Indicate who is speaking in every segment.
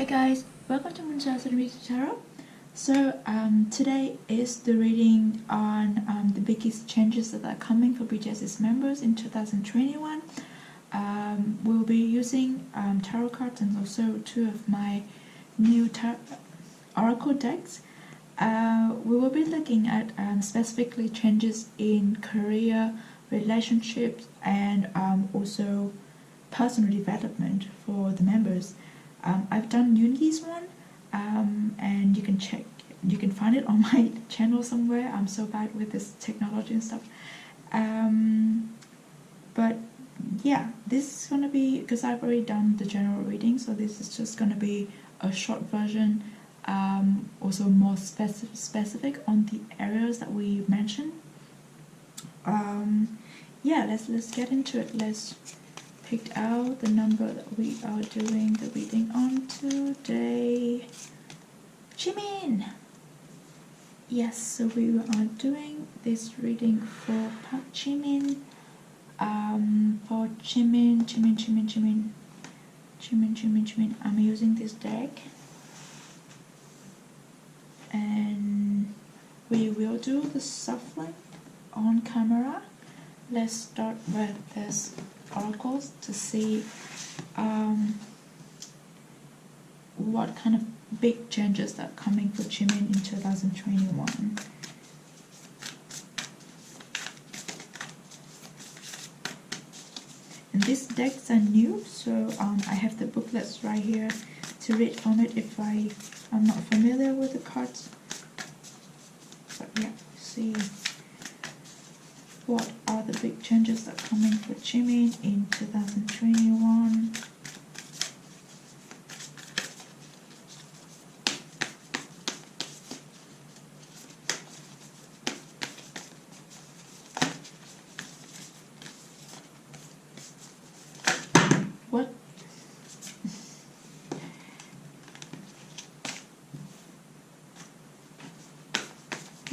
Speaker 1: Hi guys, welcome to MoonChild Serendipity Tarot. So today is the reading on the biggest changes that are coming for BTS members in 2021. We'll be using tarot cards and also two of my new oracle decks. We will be looking at specifically changes in career, relationships, and also personal development for the members. I've done Yoongi's one, and you can find it on my channel somewhere. I'm so bad with this technology and stuff. But yeah, this is gonna be, because I've already done the general reading, so this is just gonna be a short version, also more specific on the areas that we mentioned. Yeah, let's get into it. Let's pick out the number that we are doing the reading on today. Jimin! Yes, so we are doing this reading for Jimin. For Jimin, I'm using this deck, and we will do the shuffling on camera. Let's start with this oracles to see what kind of big changes that are coming for Jimin in 2021. And these decks are new, so I have the booklets right here to read from it if I'm not familiar with the cards. But yeah, see what are the big changes that are coming for Jimin in 2021. What?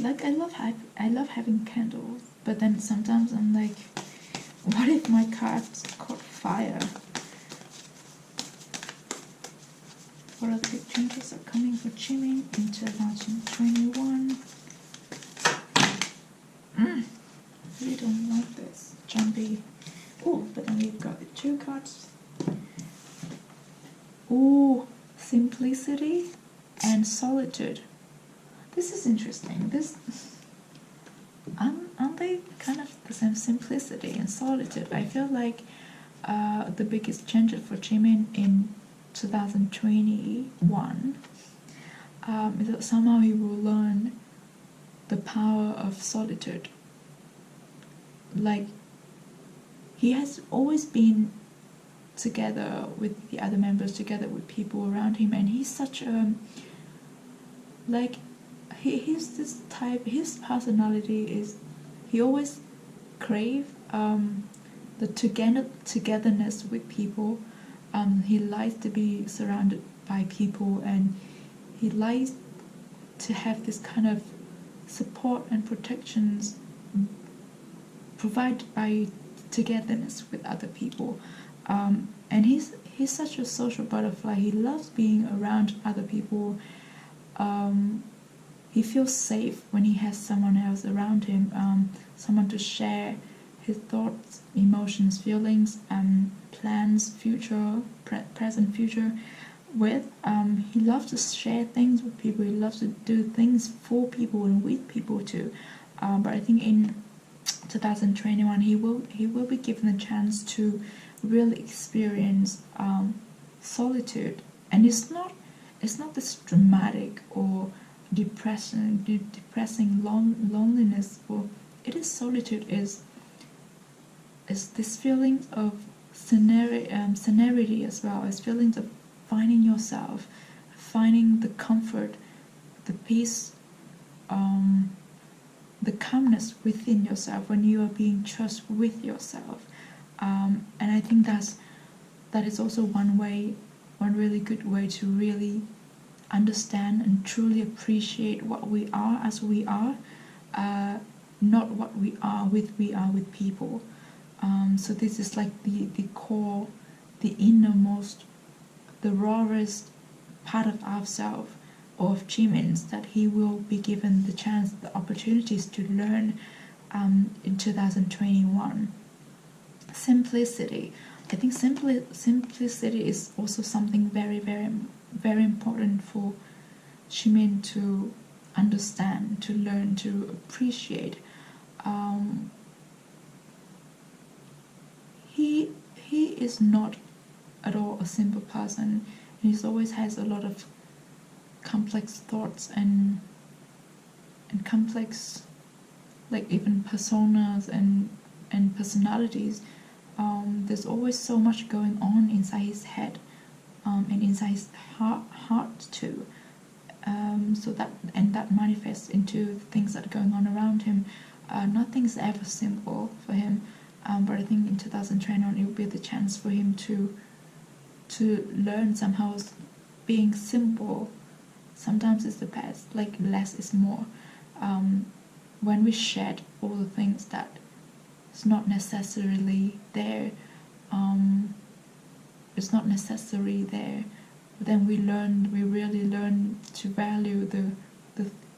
Speaker 1: Like, I love having candles, but then sometimes I'm like, what if my cards caught fire? What are the big changes that are coming for Jimin in 2021? I really don't like this jumpy. Oh, but then we've got the two cards. Oh, simplicity and solitude. This is interesting. Aren't they kind of the same, simplicity and solitude? I feel like the biggest change for Jimin in 2021 is that somehow he will learn the power of solitude. Like, he has always been together with the other members, together with people around him, and he's such a, like, he's this type, his personality is, he always crave the togetherness with people. He likes to be surrounded by people, and he likes to have this kind of support and protections provided by togetherness with other people. And he's such a social butterfly. He loves being around other people. He feels safe when he has someone else around him, someone to share his thoughts, emotions, feelings, plans, future, present, future with. He loves to share things with people. He loves to do things for people and with people too. But I think in 2021 he will be given a chance to really experience solitude, and it's not this dramatic or depressing loneliness, or it is solitude is this feeling of serenity as well, as feelings of finding yourself, finding the comfort, the peace, the calmness within yourself when you are being just with yourself. And I think that is also one really good way to really understand and truly appreciate what we are as we are, not what we are with people. So this is like the core, the innermost, the rawest part of ourselves, or of Jimin's, that he will be given the chance, the opportunities to learn in 2021. Simplicity. I think simplicity is also something very, very, very important for Jimin to understand, to learn, to appreciate. He is not at all a simple person. He always has a lot of complex thoughts and complex, like, even personas and personalities. There's always so much going on inside his head, and inside his heart too. So that manifests into things that are going on around him. Nothing's ever simple for him, but I think in 2021 it will be the chance for him to learn somehow being simple. Sometimes it's the best, like less is more. When we shed all the things that is not necessarily there, it's not necessary there, then we really learn to value the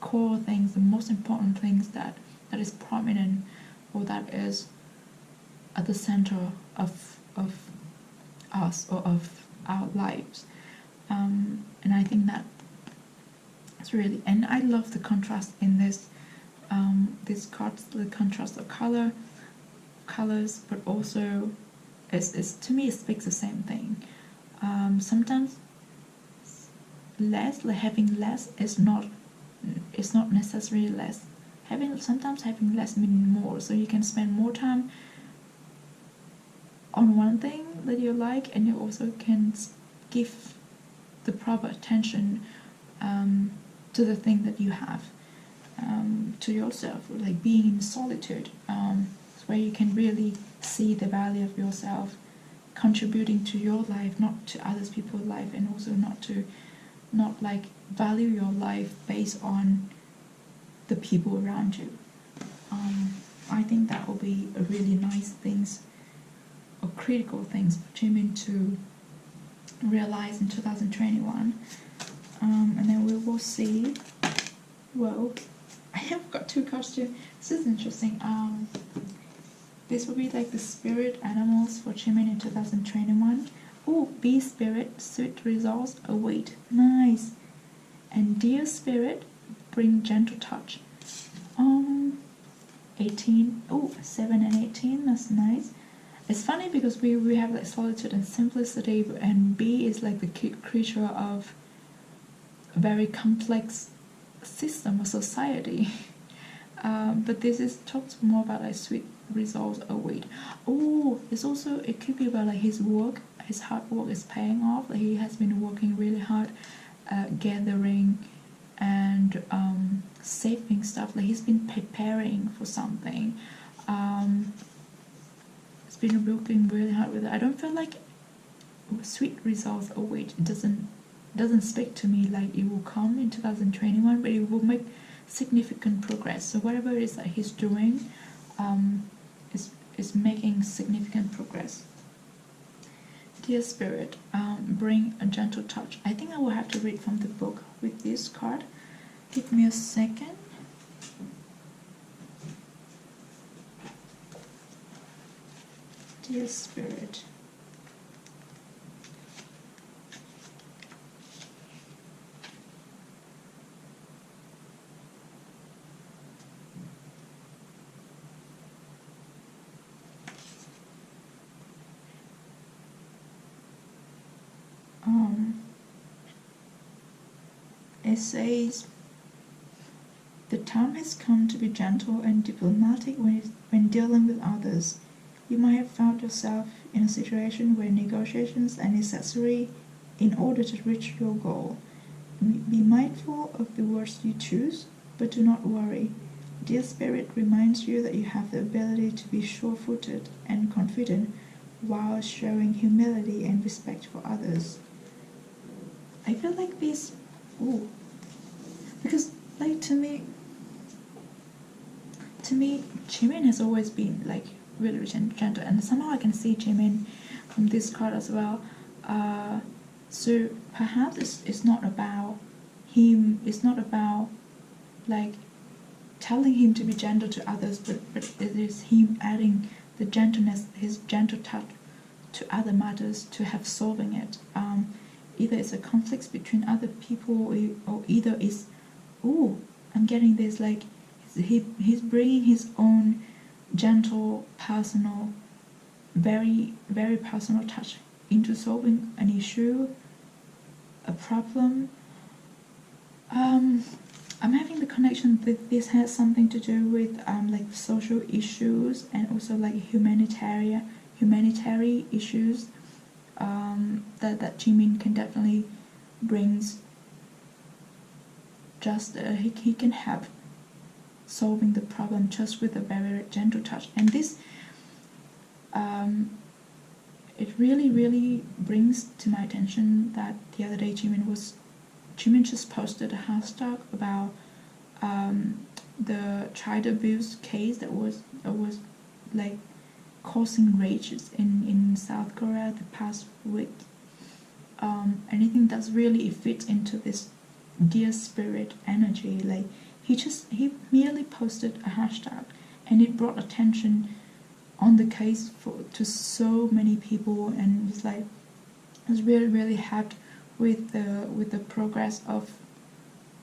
Speaker 1: core things, the most important things that is prominent, or that is at the center of us, or of our lives. And I think that it's really, and I love the contrast in this cards, the contrast of colors, but also it's to me it speaks the same thing. Sometimes less, like having less is not necessarily less. Sometimes having less meaning more, so you can spend more time on one thing that you like, and you also can give the proper attention to the thing that you have, to yourself, like being in solitude, where you can really see the value of yourself, contributing to your life, not to others people's life, and also not like value your life based on the people around you. I think that will be a really nice things, or critical things for Jimin to realize in 2021. And then we will see. Well, I have got two cards too. This is interesting. This will be like the spirit animals for Jimin in 2021. Oh, be spirit, sweet results await. Nice. And dear spirit, bring gentle touch. 18. Oh, 7 and 18. That's nice. It's funny because we have like solitude and simplicity, and B is like the creature of a very complex system of society. But this talks more about like sweet results await. Oh, it's also, it could be about like his work, his hard work is paying off. Like he has been working really hard, gathering and saving stuff. Like he's been preparing for something. It's been working really hard with it. I don't feel like sweet results await. It doesn't speak to me like it will come in 2021, but it will make significant progress. So whatever it is that he's doing is making significant progress. Dear Spirit, bring a gentle touch. I think I will have to read from the book with this card. Give me a second. Dear Spirit. It says, the time has come to be gentle and diplomatic when dealing with others. You might have found yourself in a situation where negotiations are necessary in order to reach your goal. Be mindful of the words you choose, but do not worry. Dear Spirit reminds you that you have the ability to be sure-footed and confident while showing humility and respect for others. I feel like this, because like to me, Jimin has always been like really gentle, and somehow I can see Jimin from this card as well. So perhaps it's not about him, it's not about like telling him to be gentle to others, but it is him adding the gentleness, his gentle touch to other matters to have solving it. Either it's a conflict between other people, or either it's, oh, I'm getting this, like he's bringing his own gentle, personal, very, very personal touch into solving an issue, a problem. I'm having the connection that this has something to do with like social issues, and also like humanitarian issues that Jimin can definitely brings. Just he can help solving the problem just with a very gentle touch, and this it really brings to my attention that the other day Jimin just posted a hashtag about the child abuse case that was like causing rages in South Korea the past week. And I think that's really, it fits into this dear spirit energy. Like he merely posted a hashtag, and it brought attention on the case to so many people, and it's like I was really happy with the progress of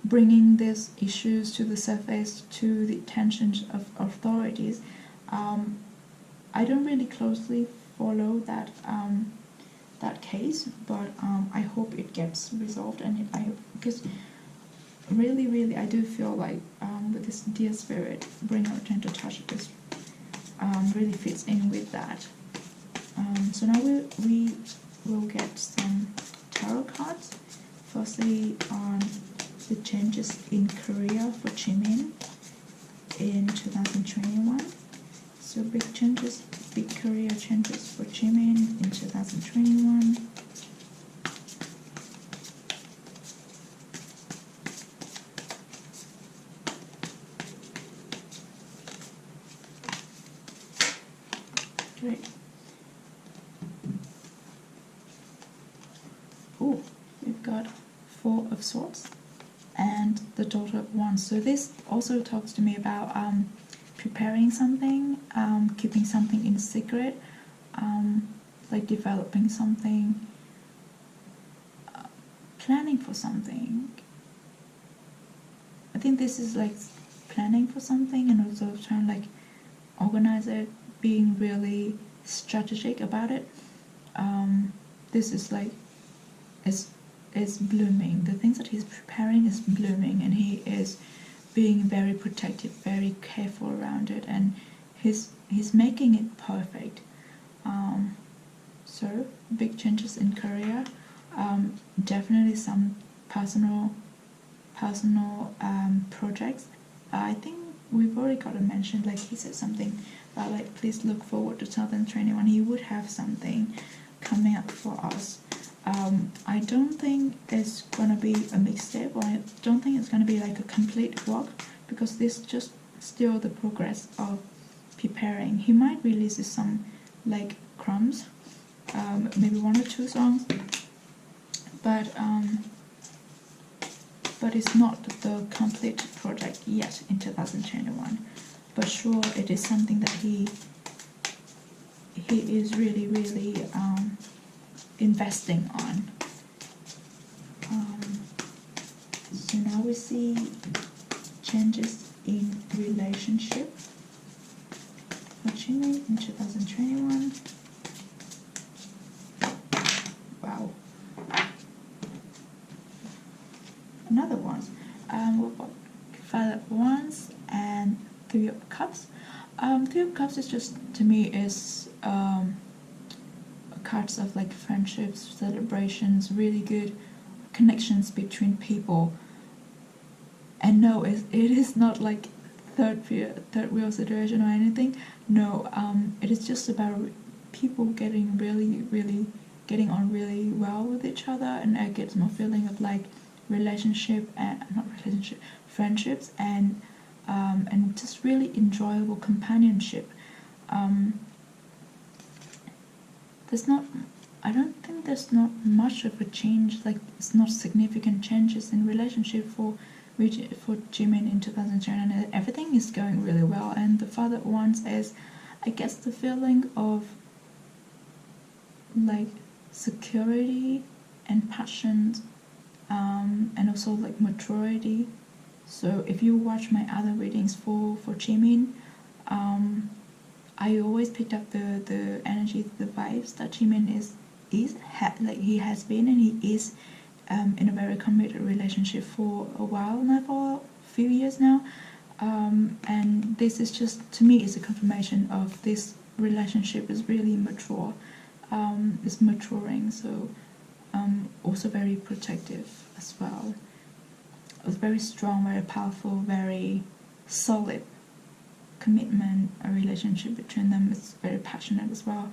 Speaker 1: bringing these issues to the surface, to the attention of authorities. I don't really closely follow that case, but I hope it gets resolved, and because really I do feel like with this dear spirit, bring out gentle touch, this really fits in with that. So now we will get some tarot cards. Firstly, on the changes in career for Jimin in 2021. So big career changes for Jimin in 2021. Great. Oh, we've got Four of Swords and the Daughter of Wands. So this also talks to me about preparing something, keeping something in secret, like developing something, planning for something. I think this is like planning for something, and also trying to like organize it, being really strategic about it. This is like is blooming. The things that he's preparing is blooming, and he is being very protective, very careful around it, and he's making it perfect. So big changes in career, definitely some personal projects. I think we've already got to mention, like he said something about like please look forward to 2021. He would have something coming up for us. I don't think it's gonna be a mixtape, or I don't think it's gonna be like a complete work, because this is just still the progress of preparing. He might release some like crumbs, maybe 1 or 2 songs, but it's not the complete project yet in 2021. But sure, it is something that he is really investing on. So now we see changes in relationship for Jimin in 2021. Wow. Another one. We've got Five of Wands and Three of Cups. Three of Cups is just, to me, is cards of like friendships, celebrations, really good connections between people. And no, it is not like third wheel situation or anything. No, it is just about people getting really getting on really well with each other, and I get more feeling of like friendships, and just really enjoyable companionship. There's not I don't think there's not much of a change, like it's not significant changes in relationship for Jimin in 2010, and everything is going really well. And the father wants is, I guess, the feeling of like security and passion, and also like maturity. So if you watch my other readings for Jimin, I always picked up the energy, the vibes that Jimin like he has been and he is in a very committed relationship for a while now, for a few years now, and this is just, to me, is a confirmation of this relationship is really mature, is maturing. So also very protective as well. It's very strong, very powerful, very solid commitment, a relationship between them. It's very passionate as well.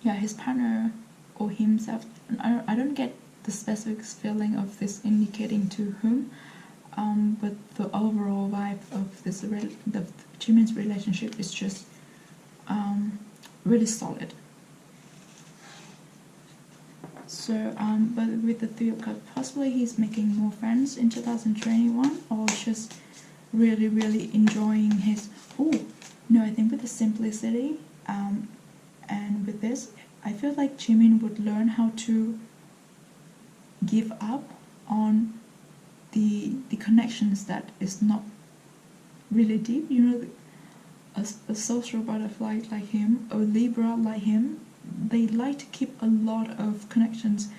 Speaker 1: Yeah, his partner or himself, I don't get the specific feeling of this indicating to whom, but the overall vibe of this the Jimin's relationship is just really solid. So, but with the Three of Cups, possibly he's making more friends in 2021, or just really, really enjoying his. Oh no, I think with the simplicity, and with this, I feel like Jimin would learn how to give up on the connections that is not really deep. You know, a social butterfly like him, a Libra like him, they like to keep a lot of connections,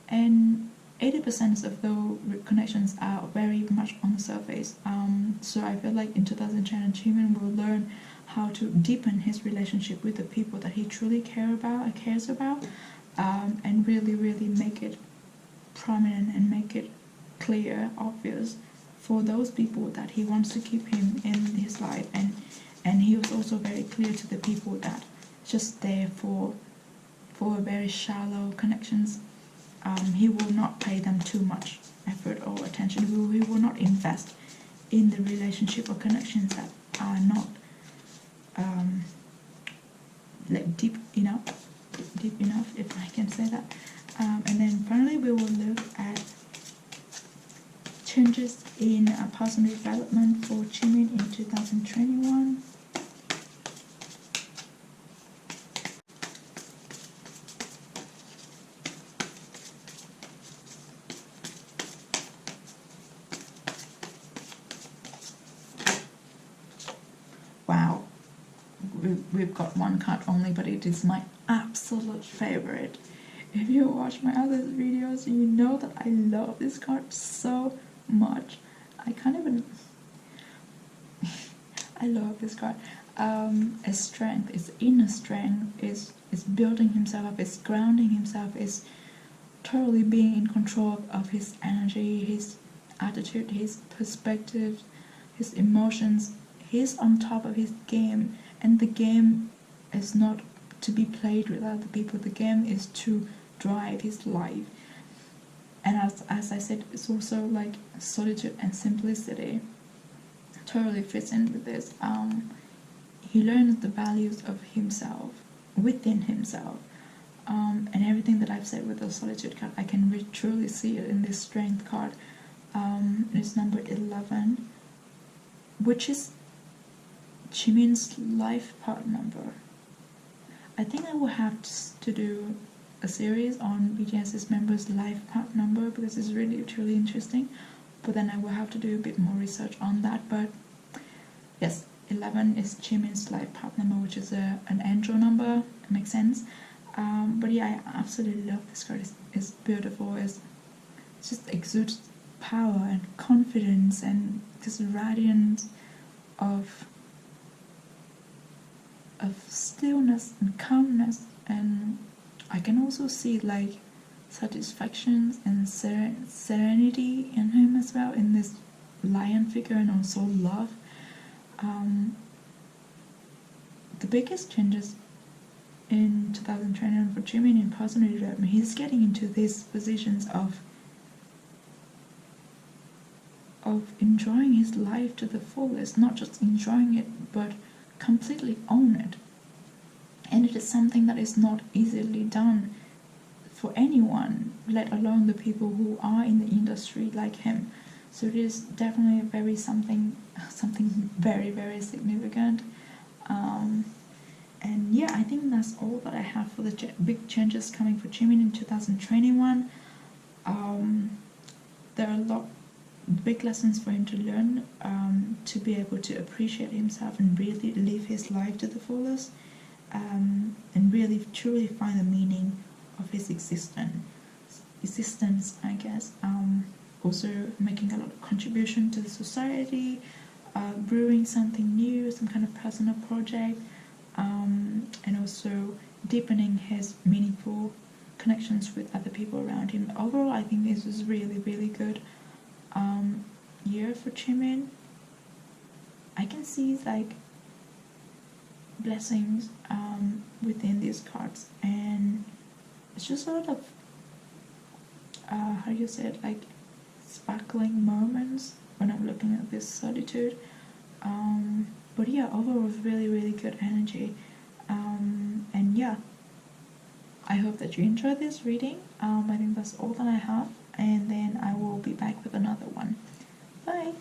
Speaker 1: and 80% of those connections are very much on the surface. So I feel like in 2010, Jimin will learn how to deepen his relationship with the people that he truly cares about, and really, really make it prominent and make it clear, obvious for those people that he wants to keep him in his life. And he was also very clear to the people that just there for very shallow connections. He will not pay them too much effort or attention. He will not invest in the relationship or connections that are not like deep enough, if I can say that. And then finally we will look at changes in personal development for Jimin in 2021. Wow, we've got one card only, but it is my absolute favorite. If you watch my other videos, you know that I love this card so much. I can't even. I love this card. His strength, his inner strength, is building himself up, is grounding himself, is totally being in control of his energy, his attitude, his perspective, his emotions. He's on top of his game, and the game is not to be played with other people. The game is to drive his life. And as I said, it's also like solitude and simplicity totally fits in with this. He learns the values of himself, within himself, and everything that I've said with the solitude card, I can truly see it in this strength card. It's number 11, which is Jimin's life part number. I think I will have to do a series on BTS's members' life part number, because it's really truly interesting, but then I will have to do a bit more research on that. But yes, 11 is Jimin's life part number, which is an angel number. It makes sense. But yeah, I absolutely love this card. It's beautiful. It just exudes power and confidence and this radiance of stillness and calmness, and I can also see like satisfaction and serenity in him as well, in this lion figure, and also love. The biggest changes in 2021 for Jimin in personal development, he's getting into these positions of enjoying his life to the fullest, not just enjoying it, but completely own it. and it is something that is not easily done for anyone, let alone the people who are in the industry like him. So it is definitely a very something very, very significant. And yeah, I think that's all that I have for the big changes coming for Jimin in 2021. There are a lot big lessons for him to learn, to be able to appreciate himself and really live his life to the fullest, and really truly find the meaning of his existence, I guess. Also making a lot of contribution to the society, brewing something new, some kind of personal project, and also deepening his meaningful connections with other people around him. Overall, I think this was really, really good year for Jimin. I can see like blessings within these cards, and it's just sort of how do you say it, like sparkling moments when I'm looking at this solitude. But yeah, overall it's really, really good energy. And yeah, I hope that you enjoyed this reading. I think that's all that I have, and then I will be back with another one. Bye!